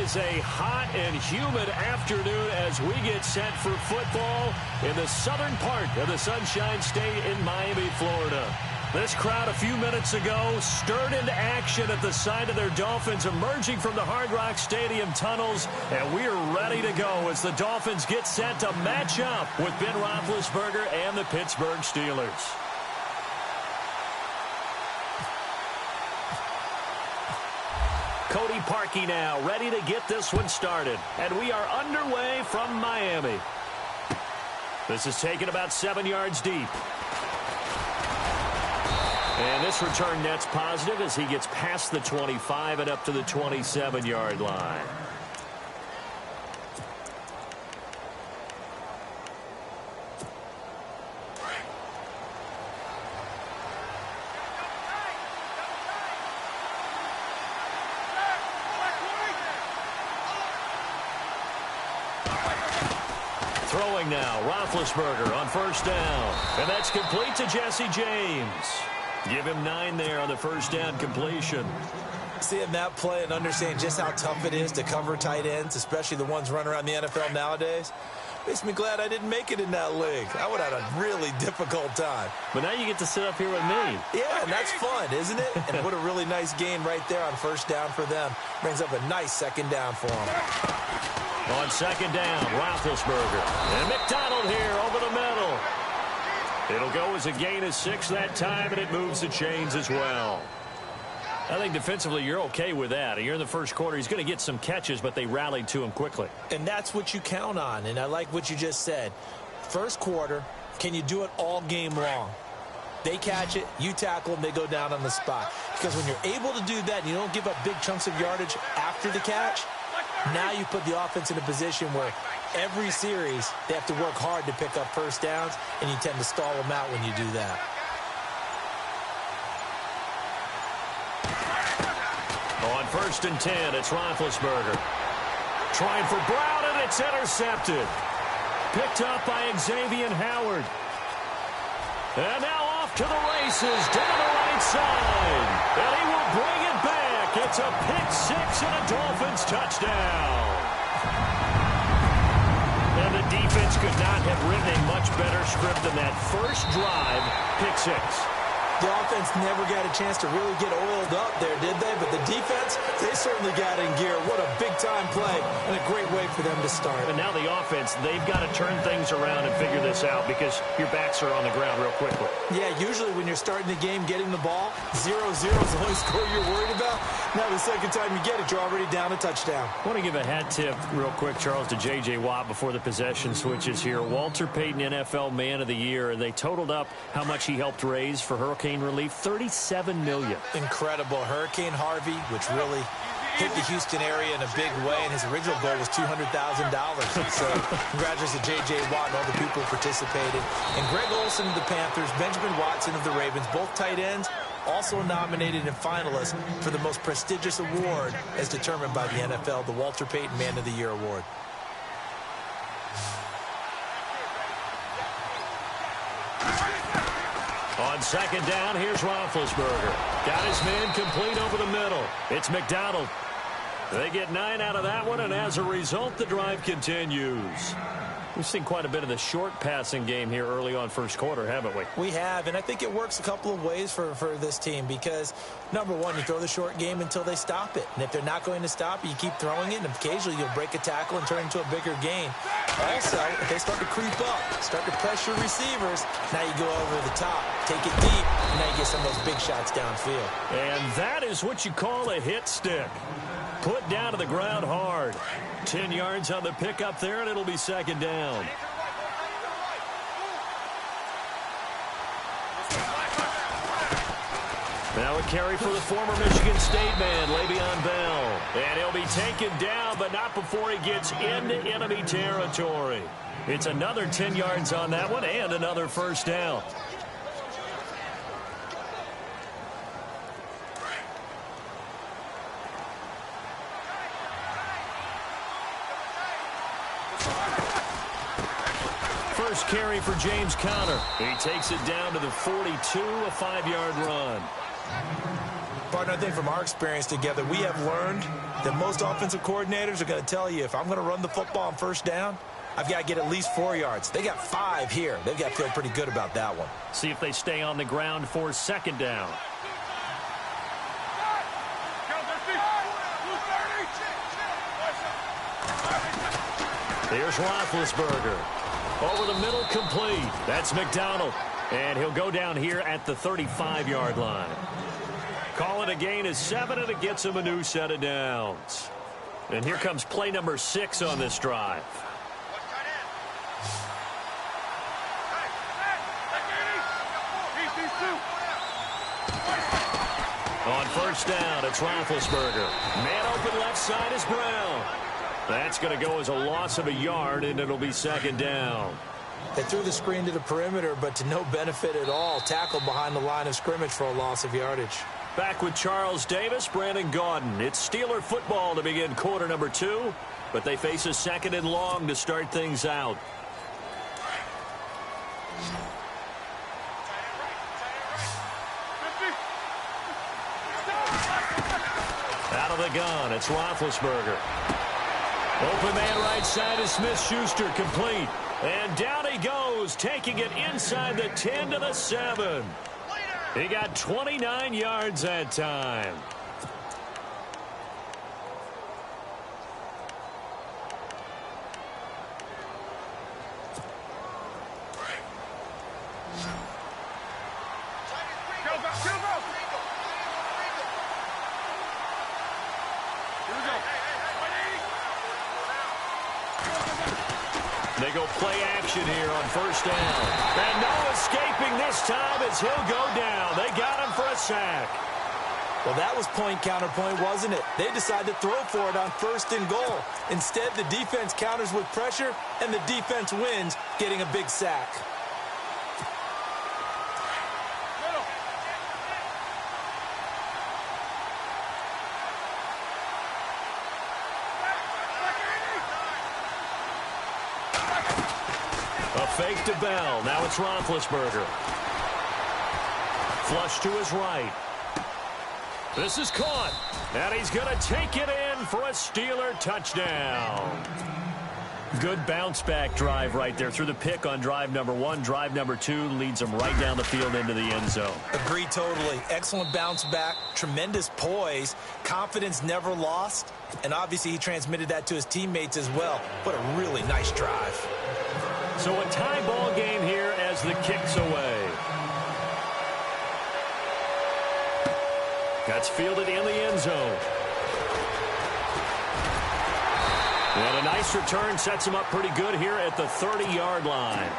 is a hot and humid afternoon as we get set for football in the southern part of the Sunshine State in Miami, Florida. This crowd a few minutes ago stirred into action at the side of their Dolphins emerging from the Hard Rock Stadium tunnels, and we are ready to go as the Dolphins get set to match up with Ben Roethlisberger and the Pittsburgh Steelers. Cody Parkey now ready to get this one started, and we are underway from Miami. This is taken about 7 yards deep. And this return net's positive as he gets past the 25 and up to the 27-yard line. Throwing now, Roethlisberger on first down. And that's complete to Jesse James. Give him 9 there on the first down completion. Seeing that play and understanding just how tough it is to cover tight ends, especially the ones running around the NFL nowadays, makes me glad I didn't make it in that league. I would have had a really difficult time. But now you get to sit up here with me. Yeah, and that's fun, isn't it? And what a really nice gain right there on first down for them. Brings up a nice second down for them. On second down, Roethlisberger. And McDonald here over the middle. It'll go as a gain of 6 that time, and it moves the chains as well. I think defensively you're okay with that. You're in the first quarter. He's going to get some catches, but they rallied to him quickly. And that's what you count on, and I like what you just said. First quarter, can you do it all game long? They catch it, you tackle them, they go down on the spot. Because when you're able to do that and you don't give up big chunks of yardage after the catch, now you put the offense in a position where every series they have to work hard to pick up first downs, and you tend to stall them out when you do that. On first and 10, it's Roethlisberger. Trying for Brown, and it's intercepted. Picked up by Xavier Howard. And now off to the races down the right side. And he will bring it back. It's a pick-6 and a Dolphins touchdown. And the defense could not have written a much better script than that first drive, pick-6. The offense never got a chance to really get oiled up there, did they? But the defense, they certainly got in gear. What a big-time play and a great way for them to start. And now the offense, they've got to turn things around and figure this out because your backs are on the ground real quickly. Yeah, usually when you're starting the game getting the ball, 0-0 is the only score you're worried about. Now the second time you get it, you're already down a touchdown. I want to give a hat tip real quick, Charles, to J.J. Watt before the possession switches here. Walter Payton, NFL Man of the Year. They totaled up how much he helped raise for hurricane relief, $37 million. Incredible. Hurricane Harvey, which really hit the Houston area in a big way, and his original goal was $200,000. So congratulations to J.J. Watt and all the people who participated. And Greg Olsen of the Panthers, Benjamin Watson of the Ravens, both tight ends, also nominated and finalists for the most prestigious award as determined by the NFL, the Walter Payton Man of the Year Award. On second down, here's Roethlisberger. Got his man complete over the middle. It's McDonald. They get 9 out of that one, and as a result, the drive continues. We've seen quite a bit of the short passing game here early on first quarter, haven't we? We have, and I think it works a couple of ways for this team because, number one, you throw the short game until they stop it. And if they're not going to stop it, you keep throwing it, and occasionally you'll break a tackle and turn into a bigger gain. Also, if they start to creep up, start to pressure receivers, now you go over the top, take it deep, and now you get some of those big shots downfield. And that is what you call a hit stick. Put down to the ground hard. 10 yards on the pickup there, and it'll be second down. Now a carry for the former Michigan State man, Le'Veon Bell. And he'll be taken down, but not before he gets into enemy territory. It's another 10 yards on that one, and another first down. First carry for James Conner. He takes it down to the 42, a 5-yard run. Partner, I think from our experience together, we have learned that most offensive coordinators are going to tell you, if I'm going to run the football on first down, I've got to get at least 4 yards. They got 5 here. They've got to feel pretty good about that one. See if they stay on the ground for second down. Here's Roethlisberger. Over the middle, complete. That's McDonald. And he'll go down here at the 35-yard line. Call it a gain of 7, and it gets him a new set of downs. And here comes play number 6 on this drive. On first down, it's Roethlisberger. Man open left side is Brown. That's going to go as a loss of a yard, and it'll be second down. They threw the screen to the perimeter, but to no benefit at all. Tackled behind the line of scrimmage for a loss of yardage. Back with Charles Davis, Brandon Gaudin. It's Steeler football to begin quarter number 2, but they face a second and long to start things out. Out of the gun, it's Roethlisberger. Open man right side is Smith-Schuster, complete. And down he goes, taking it inside the 10 to the 7. He got 29 yards that time. They go play action here on first down. And no escaping this time as he'll go down. They got him for a sack. Well, that was point counterpoint, wasn't it? They decided to throw for it on first and goal. Instead, the defense counters with pressure, and the defense wins, getting a big sack. Fake to Bell. Now it's Roethlisberger. Flush to his right. This is caught. And he's going to take it in for a Steeler touchdown. Good bounce-back drive right there. Through the pick on drive number 1. Drive number 2 leads them right down the field into the end zone. Agree totally. Excellent bounce back. Tremendous poise. Confidence never lost. And obviously he transmitted that to his teammates as well. What a really nice drive. So a tie ball game here as the kick's away. That's fielded in the end zone. And a nice return sets him up pretty good here at the 30-yard line.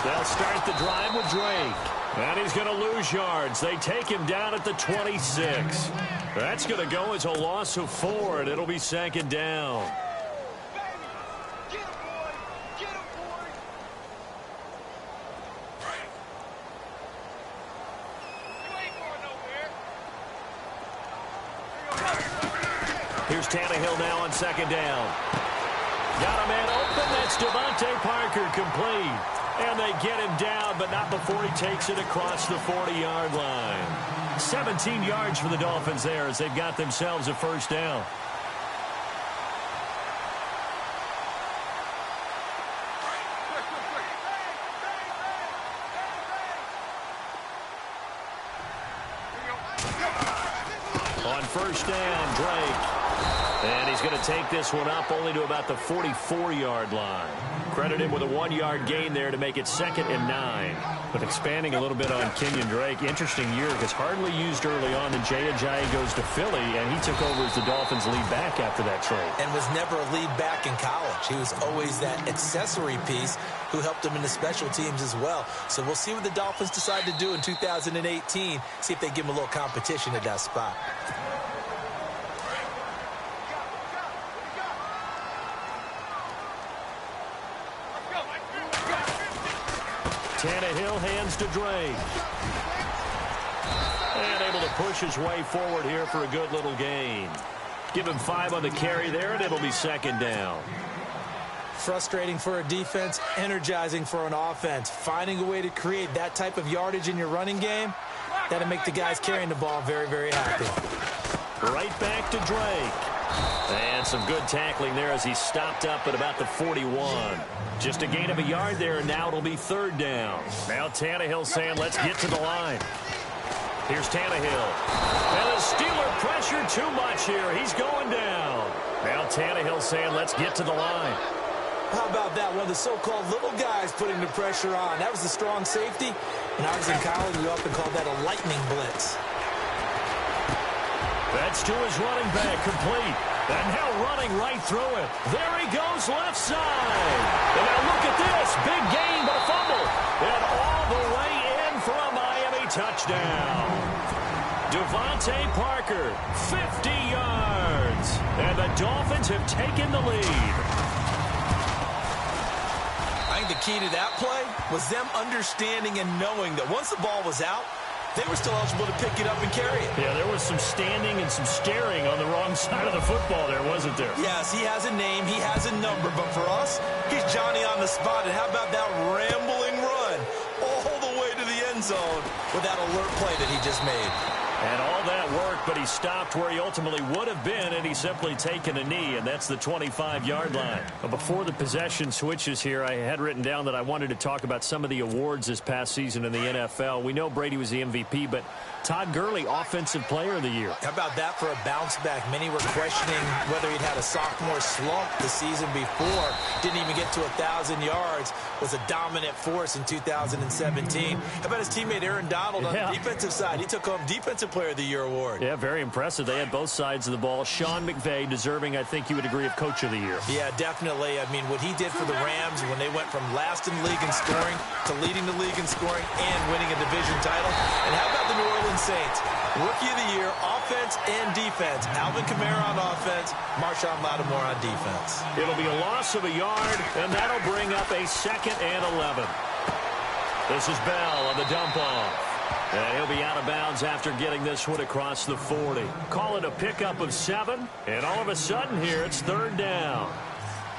They'll start the drive with Drake. And he's going to lose yards. They take him down at the 26. That's going to go as a loss of 4, and it'll be second down. Here's Tannehill now on second down. Got a man open. That's Devontae Parker, complete. And they get him down, but not before he takes it across the 40-yard line. 17 yards for the Dolphins there as they've got themselves a first down. On first down, Drake. And he's going to take this one up only to about the 44-yard line. Credit him with a 1-yard gain there to make it 2nd and 9. But expanding a little bit on Kenyon Drake, interesting year because hardly used early on. Then Jay goes to Philly, and he took over as the Dolphins' lead back after that trade. And was never a lead back in college. He was always that accessory piece who helped him in the special teams as well. So we'll see what the Dolphins decide to do in 2018. See if they give him a little competition at that spot. Tannehill hands to Drake. And able to push his way forward here for a good little gain. Give him 5 on the carry there, and it'll be second down. Frustrating for a defense, energizing for an offense. Finding a way to create that type of yardage in your running game, that'll make the guys carrying the ball very, very happy. Right back to Drake. And some good tackling there as he stopped up at about the 41. Just a gain of a yard there, and now it'll be third down. Now Tannehill saying, let's get to the line. Here's Tannehill. And the Steeler pressure too much here. He's going down. Now Tannehill saying, let's get to the line. How about that? One of the so-called little guys putting the pressure on. That was the strong safety. When I was in college, we often called that a lightning blitz. That's to his running back, complete. And now running right through it. There he goes, left side. And now look at this. Big gain, but a fumble. And all the way in for a Miami touchdown. Devontae Parker, 50 yards. And the Dolphins have taken the lead. I think the key to that play was them understanding and knowing that once the ball was out, they were still eligible to pick it up and carry it. Yeah, there was some standing and some staring on the wrong side of the football there, wasn't there? Yes, he has a name, he has a number, but for us, he's Johnny on the spot. And how about that rambling run all the way to the end zone with that alert play that he just made? And all that worked, but he stopped where he ultimately would have been, and he's simply taken a knee, and that's the 25-yard line. But before the possession switches here, I had written down that I wanted to talk about some of the awards this past season in the NFL. We know Brady was the MVP, but Todd Gurley, Offensive Player of the Year. How about that for a bounce back? Many were questioning whether he'd had a sophomore slump the season before. Didn't even get to 1,000 yards. Was a dominant force in 2017. How about his teammate Aaron Donald on the defensive side? He took home Defensive Player of the Year award. Yeah, very impressive. They had both sides of the ball. Sean McVay deserving, I think you would agree, of Coach of the Year. Yeah, definitely. I mean, what he did for the Rams when they went from last in the league in scoring to leading the league in scoring and winning a division title. And how about the New Orleans Saints? Rookie of the Year, offense and defense. Alvin Kamara on offense, Marshawn Lattimore on defense. It'll be a loss of a yard, and that'll bring up a 2nd and 11. This is Bell on the dump off. And he'll be out of bounds after getting this one across the 40. Call it a pickup of 7, and all of a sudden here it's third down.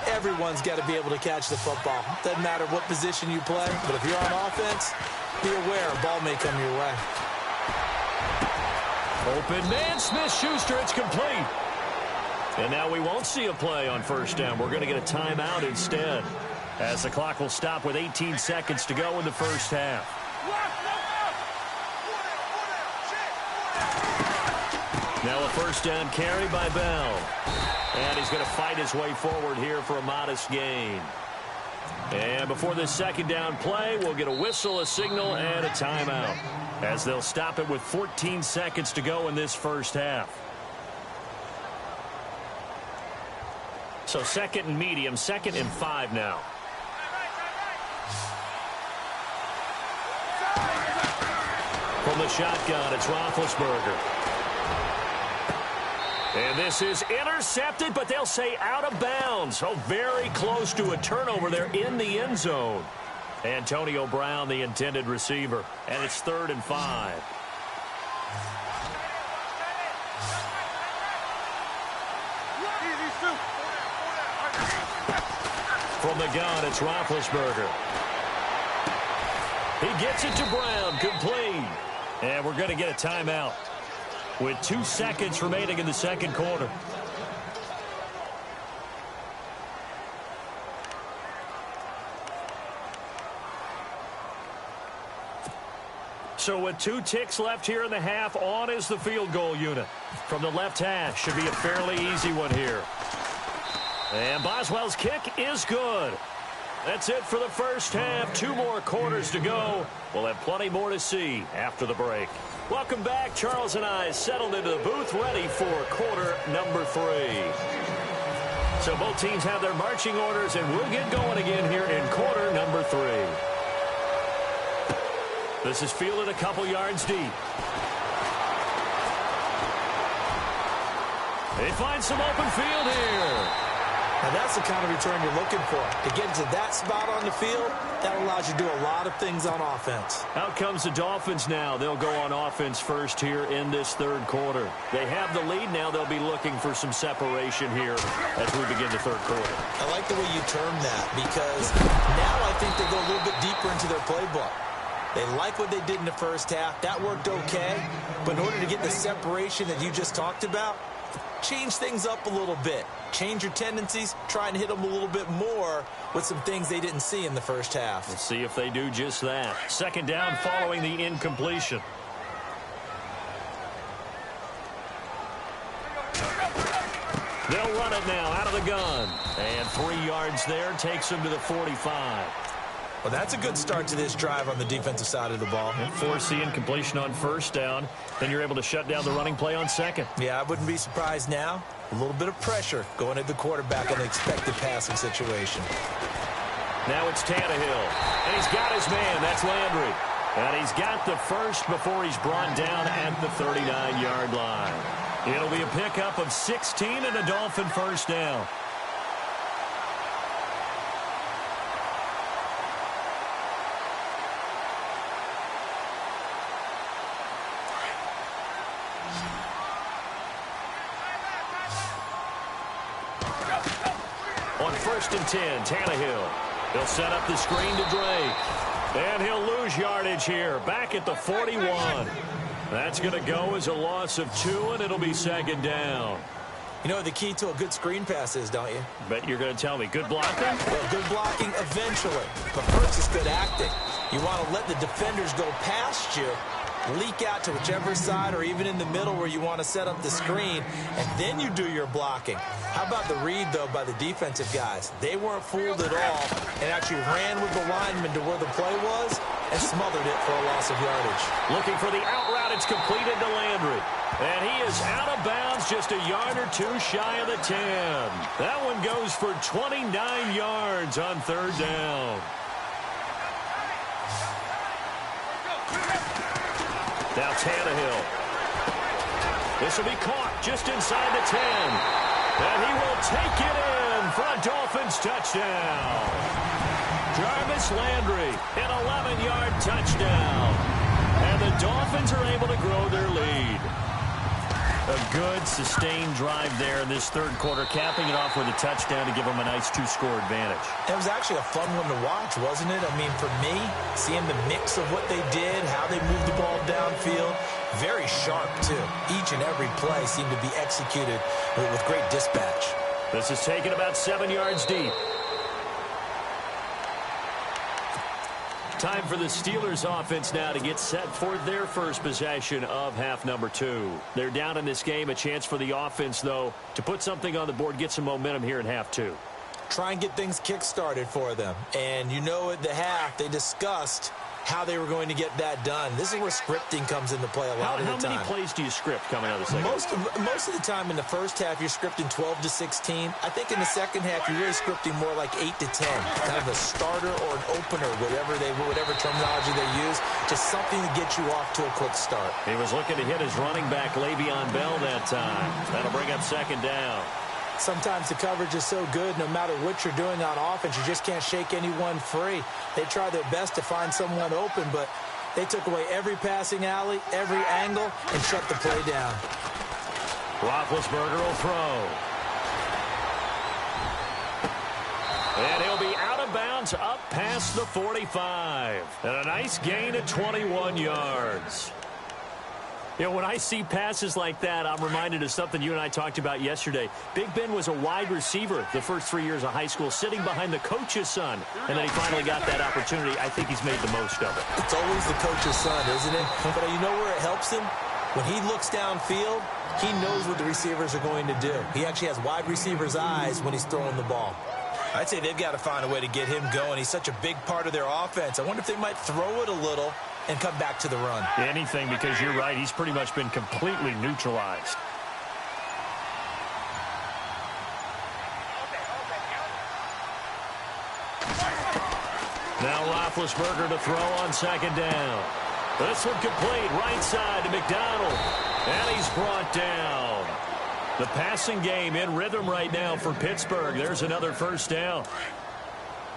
Everyone's got to be able to catch the football. Doesn't matter what position you play, but if you're on offense, be aware a ball may come your way. Open man, Smith-Schuster, it's complete. And now we won't see a play on first down. We're going to get a timeout instead, as the clock will stop with 18 seconds to go in the first half. Now a first down carry by Bell. And he's going to fight his way forward here for a modest gain. And before this second down play, we'll get a whistle, a signal, and a timeout, as they'll stop it with 14 seconds to go in this first half. So 2nd and medium, 2nd and 5 now. From the shotgun, it's Roethlisberger. And this is intercepted, but they'll say out of bounds. So very close to a turnover there in the end zone. Antonio Brown, the intended receiver. And it's 3rd and 5. From the gun, it's Roethlisberger. He gets it to Brown, complete. And we're going to get a timeout with 2 seconds remaining in the second quarter. So with 2 ticks left here in the half, on is the field goal unit. From the left hash, should be a fairly easy one here. And Boswell's kick is good. That's it for the first half. 2 more quarters to go. We'll have plenty more to see after the break. Welcome back. Charles and I settled into the booth, ready for quarter number 3. So both teams have their marching orders, and we'll get going again here in quarter number 3. This is fielded a couple yards deep. They find some open field here. Now, that's the kind of return you're looking for. To get to that spot on the field, that allows you to do a lot of things on offense. Out comes the Dolphins now. They'll go on offense first here in this third quarter. They have the lead now. They'll be looking for some separation here as we begin the third quarter. I like the way you term that because now I think they go a little bit deeper into their playbook. They like what they did in the first half. That worked okay. But in order to get the separation that you just talked about, change things up a little bit. Change your tendencies. Try and hit them a little bit more with some things they didn't see in the first half. Let's see if they do just that. Second down following the incompletion. They'll run it now out of the gun. And 3 yards there takes them to the 45. Well, that's a good start to this drive on the defensive side of the ball. And force the incompletion on first down. Then you're able to shut down the running play on second. Yeah, I wouldn't be surprised now. A little bit of pressure going at the quarterback in an expected passing situation. Now it's Tannehill. And he's got his man. That's Landry. And he's got the first before he's brought down at the 39-yard line. It'll be a pickup of 16 and a Dolphin first down. On first and 10, Tannehill. He'll set up the screen to Drake. And he'll lose yardage here. Back at the 41. That's going to go as a loss of 2, and it'll be second down. You know what the key to a good screen pass is, don't you? Bet you're going to tell me. Good blocking? Well, good blocking eventually. But first is good acting. You want to let the defenders go past you, leak out to whichever side or even in the middle where you want to set up the screen, and then you do your blocking. How about the read, though, by the defensive guys? They weren't fooled at all and actually ran with the lineman to where the play was and smothered it for a loss of yardage. Looking for the out route. It's completed to Landry. And he is out of bounds just a yard or two shy of the 10. That one goes for 29 yards on third down. Now Tannehill. This will be caught just inside the 10. And he will take it in for a Dolphins touchdown. Jarvis Landry, an 11-yard touchdown. And the Dolphins are able to grow their lead. A good, sustained drive there in this third quarter, capping it off with a touchdown to give them a nice 2-score advantage. It was actually a fun one to watch, wasn't it? I mean, for me, seeing the mix of what they did, how they moved the ball downfield, very sharp, too. Each and every play seemed to be executed with great dispatch. This is taken about 7 yards deep. Time for the Steelers offense now to get set for their first possession of half number 2. They're down in this game. A chance for the offense, though, to put something on the board, get some momentum here in half 2. Try and get things kick-started for them. And you know at the half, they discussed how they were going to get that done. This is where scripting comes into play a lot of the time. How many plays do you script coming out of the second? Most of the time in the first half, you're scripting 12 to 16. I think in the second half, you're really scripting more like 8 to 10. Kind of a starter or an opener, whatever terminology they use. Just something to get you off to a quick start. He was looking to hit his running back, Le'Veon Bell, that time. That'll bring up second down. Sometimes the coverage is so good, no matter what you're doing on offense, you just can't shake anyone free. They try their best to find someone open, but they took away every passing alley, every angle, and shut the play down. Roethlisberger will throw. And he'll be out of bounds up past the 45. And a nice gain of 21 yards. You know, when I see passes like that, I'm reminded of something you and I talked about yesterday. Big Ben was a wide receiver the first 3 years of high school, sitting behind the coach's son. And then he finally got that opportunity. I think he's made the most of it. It's always the coach's son, isn't it? But you know where it helps him? When he looks downfield, he knows what the receivers are going to do. He actually has wide receivers' eyes when he's throwing the ball. I'd say they've got to find a way to get him going. He's such a big part of their offense. I wonder if they might throw it a little and come back to the run. Anything, because you're right. He's pretty much been completely neutralized. Now Roethlisberger to throw on second down. This one complete, right side to McDonald. And he's brought down. The passing game in rhythm right now for Pittsburgh. There's another first down.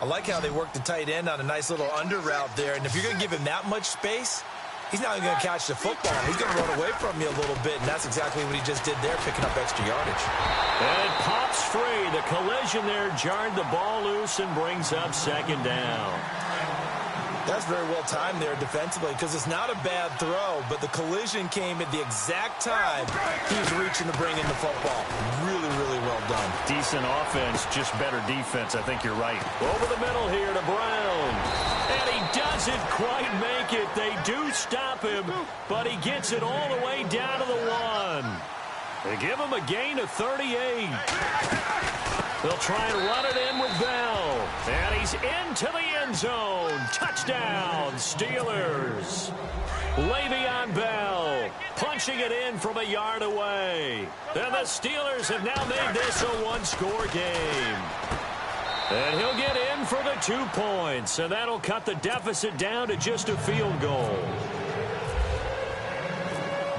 I like how they work the tight end on a nice little under route there. And if you're going to give him that much space, he's not going to catch the football. He's going to run away from you a little bit, and that's exactly what he just did there, picking up extra yardage. And it pops free. The collision there jarred the ball loose and brings up second down. That's very well timed there defensively because it's not a bad throw, but the collision came at the exact time he was reaching to bring in the football. Really, really well done. Decent offense, just better defense. I think you're right. Over the middle here to Brown. And he doesn't quite make it. They do stop him, but he gets it all the way down to the 1. They give him a gain of 38. They'll try and run it in with Bell. And he's into the end zone. Touchdown, Steelers. Le'Veon Bell punching it in from a yard away. And the Steelers have now made this a one-score game. And he'll get in for the 2 points. And that'll cut the deficit down to just a field goal.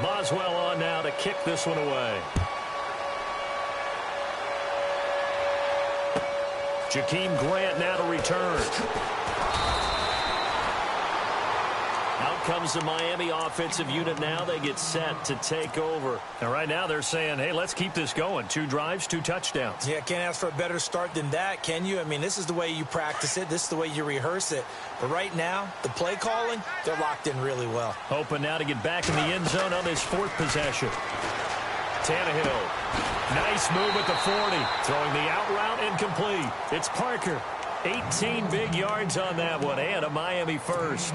Boswell on now to kick this one away. Jakeem Grant now to return. Out comes the Miami offensive unit now. They get set to take over. And right now they're saying, hey, let's keep this going. 2 drives, 2 touchdowns. Yeah, can't ask for a better start than that, can you? I mean, this is the way you practice it. This is the way you rehearse it. But right now, the play calling, they're locked in really well. Hoping now to get back in the end zone on this 4th possession. Tannehill. Nice move at the 40. Throwing the out route incomplete. It's Parker. 18 big yards on that one. And a Miami first.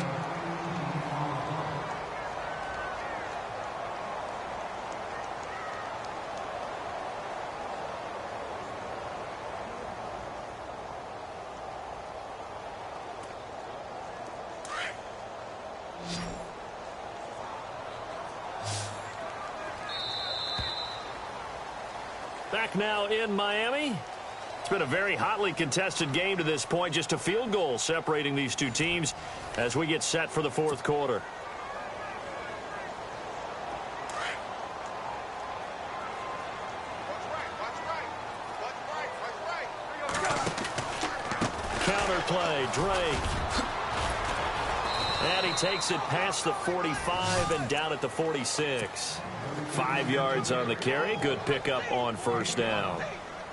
Back now in Miami. It's been a very hotly contested game to this point. Just a field goal separating these two teams as we get set for the 4th quarter. Counter play, Drake. And he takes it past the 45 and down at the 46. 5 yards on the carry. Good pickup on first down.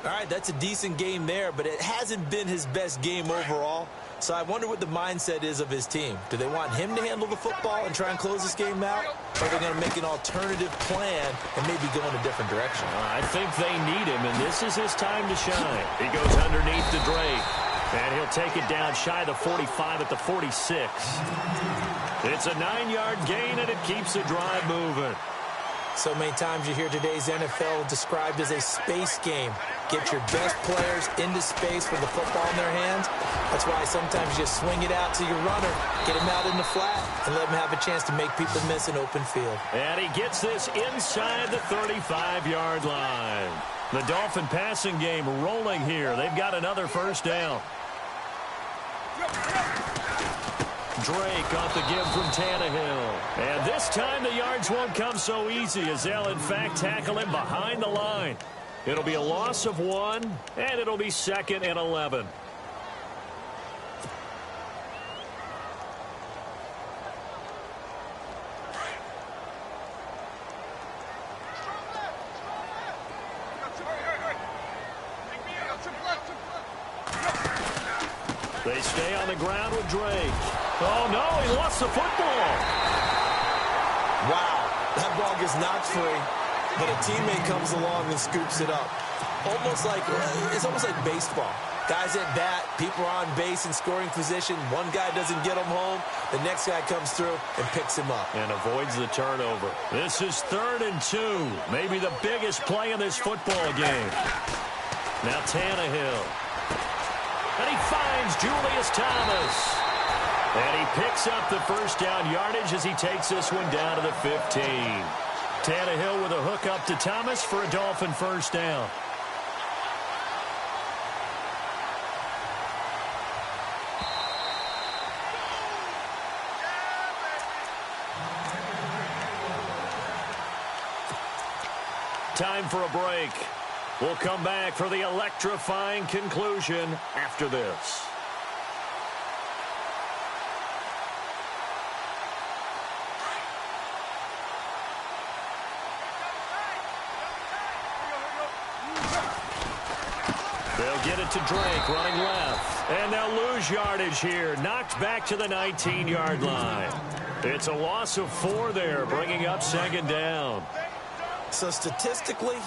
All right, that's a decent game there, but it hasn't been his best game overall. So I wonder what the mindset is of his team. Do they want him to handle the football and try and close this game out? Or are they going to make an alternative plan and maybe go in a different direction? I think they need him, and this is his time to shine. He goes underneath to Drake, and he'll take it down shy of the 45 at the 46. It's a 9-yard gain, and it keeps the drive moving. So many times you hear today's NFL described as a space game. Get your best players into space with the football in their hands. That's why sometimes you just swing it out to your runner, get him out in the flat, and let him have a chance to make people miss an open field. And he gets this inside the 35-yard line. The Dolphin passing game rolling here. They've got another first down. Drake off the give from Tannehill. And this time the yards won't come so easy as they'll, in fact, tackle him behind the line. It'll be a loss of 1, and it'll be 2nd and 11. They stay on the ground with Drake. Oh, no, he lost the football. Wow, that ball gets knocked free, but a teammate comes along and scoops it up. It's almost like baseball. Guys at bat, people are on base in scoring position. One guy doesn't get him home. The next guy comes through and picks him up. And avoids the turnover. This is 3rd and 2. Maybe the biggest play in this football game. Now Tannehill. And he finds Julius Thomas. And he picks up the first down yardage as he takes this one down to the 15. Tannehill with a hook up to Thomas for a Dolphin first down. time for a break. We'll come back for the electrifying conclusion after this. They'll get it to Drake, running left. And they'll lose yardage here. Knocked back to the 19-yard line. It's a loss of 4 there, bringing up second down. So statistically,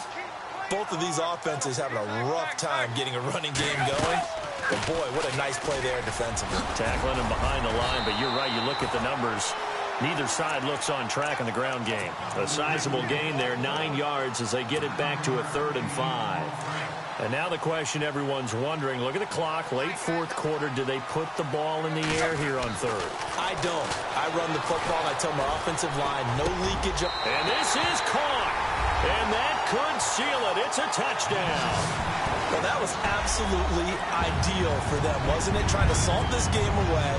both of these offenses having a rough time getting a running game going. But, boy, what a nice play there defensively. Tackling him behind the line, but you're right. You look at the numbers. Neither side looks on track in the ground game. A sizable gain there, 9 yards as they get it back to a 3rd and 5. And now the question everyone's wondering, look at the clock, late 4th quarter, do they put the ball in the air here on 3rd? I don't. I run the football, and I tell my offensive line, no leakage. And this is caught. And that could seal it. It's a touchdown. Well, that was absolutely ideal for them, wasn't it? Trying to salt this game away.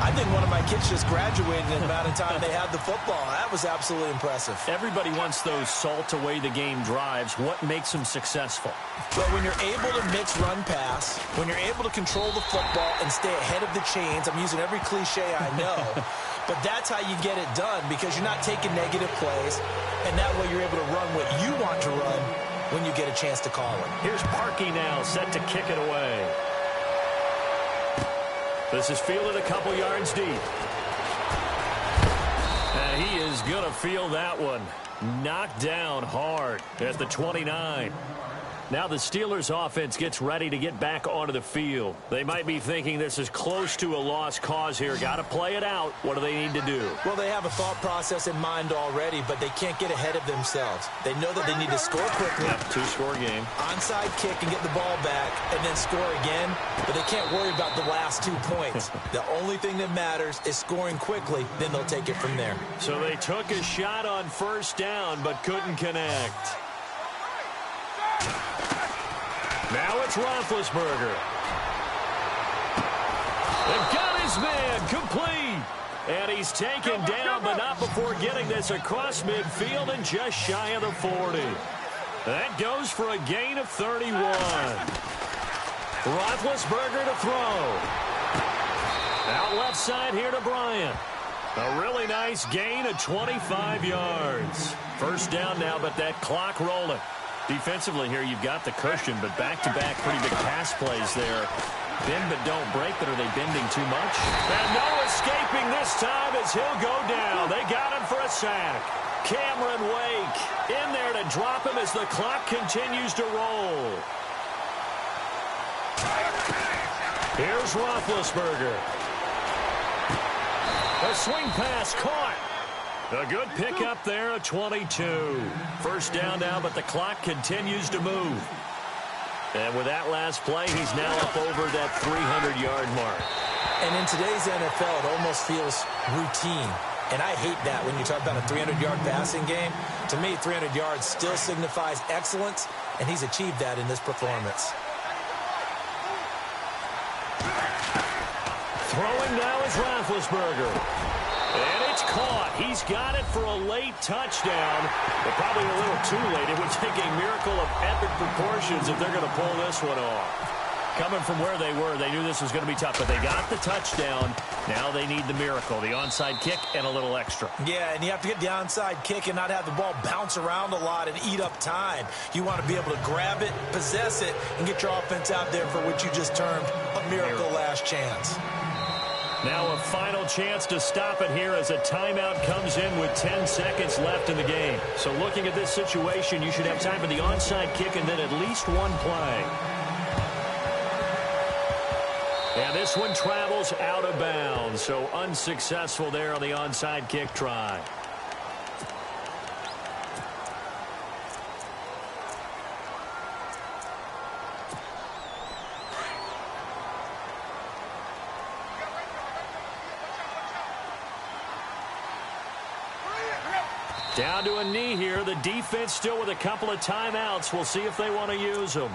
I think one of my kids just graduated in the amount of time they had the football. That was absolutely impressive. Everybody wants those salt-away-the-game drives. What makes them successful? Well, when you're able to mix run-pass, when you're able to control the football and stay ahead of the chains, I'm using every cliche I know, but that's how you get it done because you're not taking negative plays, and that way you're able to run what you want to run when you get a chance to call it. Here's Parkey now, set to kick it away. This is fielded a couple yards deep. And he is going to field that one. Knocked down hard at the 29. Now the Steelers offense gets ready to get back onto the field. They might be thinking this is close to a lost cause here. Got to play it out. What do they need to do? Well, they have a thought process in mind already, but they can't get ahead of themselves. They know that they need to score quickly. Yep, 2-score game. Onside kick and get the ball back and then score again, but they can't worry about the last 2 points. The only thing that matters is scoring quickly, then they'll take it from there. So they took a shot on 1st down, but couldn't connect. Now it's Roethlisberger. They've got his man complete. And he's taken down, but not before getting this across midfield and just shy of the 40. That goes for a gain of 31. Roethlisberger to throw. Out left side here to Bryant. A really nice gain of 25 yards. 1st down now, but that clock rolling. Defensively here, you've got the cushion, but back-to-back pretty big pass plays there. Bend but don't break, but are they bending too much? And no escaping this time as he'll go down. They got him for a sack. Cameron Wake in there to drop him as the clock continues to roll. Here's Roethlisberger. A swing pass caught. A good pickup there at 22. 1st down now, but the clock continues to move. And with that last play, he's now up over that 300-yard mark. And in today's NFL, it almost feels routine. And I hate that when you talk about a 300-yard passing game. To me, 300 yards still signifies excellence, and he's achieved that in this performance. Throwing now is Roethlisberger. And it's caught. He's got it for a late touchdown, but probably a little too late. It would take a miracle of epic proportions if they're going to pull this one off. Coming from where they were, they knew this was going to be tough, but they got the touchdown. Now they need the miracle, the onside kick and a little extra. Yeah, and you have to get the onside kick and not have the ball bounce around a lot and eat up time. You want to be able to grab it, possess it, and get your offense out there for what you just termed a miracle last chance. Now a final chance to stop it here as a timeout comes in with 10 seconds left in the game. So looking at this situation, you should have time for the onside kick and then at least one play. And this one travels out of bounds, so unsuccessful there on the onside kick try. Down to a knee here. The defense still with a couple of timeouts. We'll see if they want to use them.